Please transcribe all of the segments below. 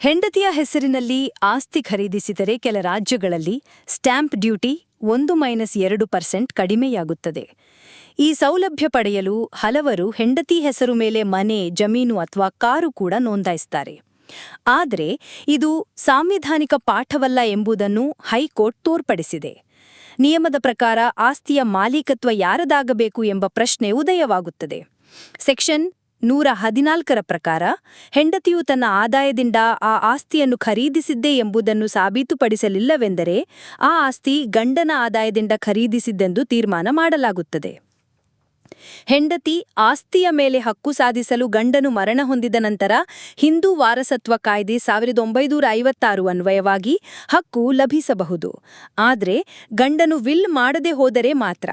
ಹೆಂಡತಿಯ ಹೆಸರಿನಲ್ಲಿ ಆಸ್ತಿ ಖರೀದಿಸಿದರೆ ಕೆಲ ರಾಜ್ಯಗಳಲ್ಲಿ ಸ್ಟ್ಯಾಂಪ್ ಡ್ಯೂಟಿ 1-2% ಕಡಿಮೆಯಾಗುತ್ತದೆ. ಈ ಸೌಲಭ್ಯ ಪಡೆಯಲು ಹಲವರು ಹೆಂಡತಿ ಹೆಸರು ಮೇಲೆ ಮನೆ, ಜಮೀನು ಅಥವಾ ಕಾರು ಕೂಡ ನೋಂದಾಯಿಸುತ್ತಾರೆ. ಆದರೆ ಇದು ಸಾಂವಿಧಾನಿಕ ಪಾಠವಲ್ಲ ಎಂಬುದನ್ನು ಹೈಕೋರ್ಟ್ ತೋರ್ಪಡಿಸಿದೆ. ನಿಯಮದ ಪ್ರಕಾರ ಆಸ್ತಿಯ ಮಾಲೀಕತ್ವ ಯಾರದಾಗಬೇಕು ಎಂಬ ಪ್ರಶ್ನೆ ಉದಯವಾಗುತ್ತದೆ. ಸೆಕ್ಷನ್ 114ರ ಪ್ರಕಾರ ಹೆಂಡತಿಯು ತನ್ನ ಆದಾಯದಿಂದ ಆ ಆಸ್ತಿಯನ್ನು ಖರೀದಿಸಿದ್ದೇ ಎಂಬುದನ್ನು ಸಾಬೀತುಪಡಿಸಲಿಲ್ಲವೆಂದರೆ ಆ ಆಸ್ತಿ ಗಂಡನ ಆದಾಯದಿಂದ ಖರೀದಿಸಿದ್ದೆಂದು ತೀರ್ಮಾನ ಮಾಡಲಾಗುತ್ತದೆ. ಹೆಂಡತಿ ಆಸ್ತಿಯ ಮೇಲೆ ಹಕ್ಕು ಸಾಧಿಸಲು ಗಂಡನು ಮರಣ ಹೊಂದಿದ ನಂತರ ಹಿಂದೂ ವಾರಸತ್ವ ಕಾಯ್ದೆ 1956 ಅನ್ವಯವಾಗಿ ಹಕ್ಕು ಲಭಿಸಬಹುದು. ಆದರೆ ಗಂಡನು ವಿಲ್ ಮಾಡದೆ ಹೋದರೆ ಮಾತ್ರ.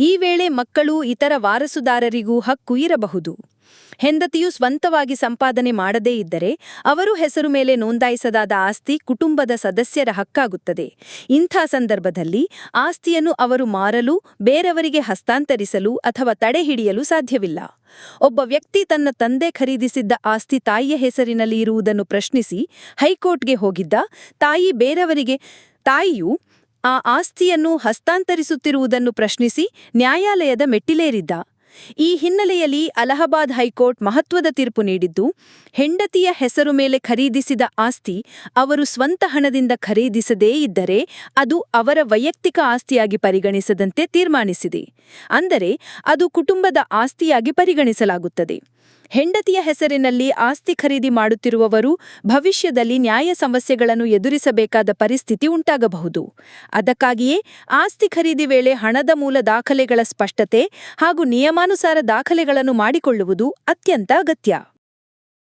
ಈ ವೇಳೆ ಮಕ್ಕಳು ಇತರ ವಾರಸುದಾರರಿಗೂ ಹಕ್ಕು ಇರಬಹುದು. ಹೆಂಡತಿಯು ಸ್ವಂತವಾಗಿ ಸಂಪಾದನೆ ಮಾಡದೇ ಇದ್ದರೆ ಅವರು ಹೆಸರು ಮೇಲೆ ನೋಂದಾಯಿಸದಾದ ಆಸ್ತಿ ಕುಟುಂಬದ ಸದಸ್ಯರ ಹಕ್ಕಾಗುತ್ತದೆ. ಇಂಥ ಸಂದರ್ಭದಲ್ಲಿ ಆಸ್ತಿಯನ್ನು ಅವರು ಮಾರಲು, ಬೇರೆಯವರಿಗೆ ಹಸ್ತಾಂತರಿಸಲು ಅಥವಾ ತಡೆಹಿಡಿಯಲು ಸಾಧ್ಯವಿಲ್ಲ. ಒಬ್ಬ ವ್ಯಕ್ತಿ ತನ್ನ ತಂದೆ ಖರೀದಿಸಿದ್ದ ಆಸ್ತಿ ತಾಯಿಯ ಹೆಸರಿನಲ್ಲಿ ಇರುವುದನ್ನು ಪ್ರಶ್ನಿಸಿ ಹೈಕೋರ್ಟ್ಗೆ ಹೋಗಿದ್ದ. ತಾಯಿಯು ಆ ಆಸ್ತಿಯನ್ನು ಹಸ್ತಾಂತರಿಸುತ್ತಿರುವುದನ್ನು ಪ್ರಶ್ನಿಸಿ ನ್ಯಾಯಾಲಯದ ಮೆಟ್ಟಿಲೇರಿದ್ದ. ಈ ಹಿನ್ನೆಲೆಯಲ್ಲಿ ಅಲಹಾಬಾದ್ ಹೈಕೋರ್ಟ್ ಮಹತ್ವದ ತೀರ್ಪು ನೀಡಿದ್ದು, ಹೆಂಡತಿಯ ಹೆಸರು ಮೇಲೆ ಖರೀದಿಸಿದ ಆಸ್ತಿ ಅವರು ಸ್ವಂತ ಹಣದಿಂದ ಖರೀದಿಸದೇ ಇದ್ದರೆ ಅದು ಅವರ ವೈಯಕ್ತಿಕ ಆಸ್ತಿಯಾಗಿ ಪರಿಗಣಿಸದಂತೆ ತೀರ್ಮಾನಿಸಿದೆ. ಅಂದರೆ ಅದು ಕುಟುಂಬದ ಆಸ್ತಿಯಾಗಿ ಪರಿಗಣಿಸಲಾಗುತ್ತದೆ. ಹೆಂಡತಿಯ ಹೆಸರಿನಲ್ಲಿ ಆಸ್ತಿ ಖರೀದಿ ಮಾಡುತ್ತಿರುವವರು ಭವಿಷ್ಯದಲ್ಲಿ ನ್ಯಾಯ ಸಮಸ್ಯೆಗಳನ್ನು ಎದುರಿಸಬೇಕಾದ ಪರಿಸ್ಥಿತಿ ಉಂಟಾಗಬಹುದು. ಅದಕ್ಕಾಗಿಯೇ ಆಸ್ತಿ ಖರೀದಿ ವೇಳೆ ಹಣದ ಮೂಲ ದಾಖಲೆಗಳ ಸ್ಪಷ್ಟತೆ ಹಾಗೂ ನಿಯಮಾನುಸಾರ ದಾಖಲೆಗಳನ್ನು ಮಾಡಿಕೊಳ್ಳುವುದು ಅತ್ಯಂತ ಅಗತ್ಯ.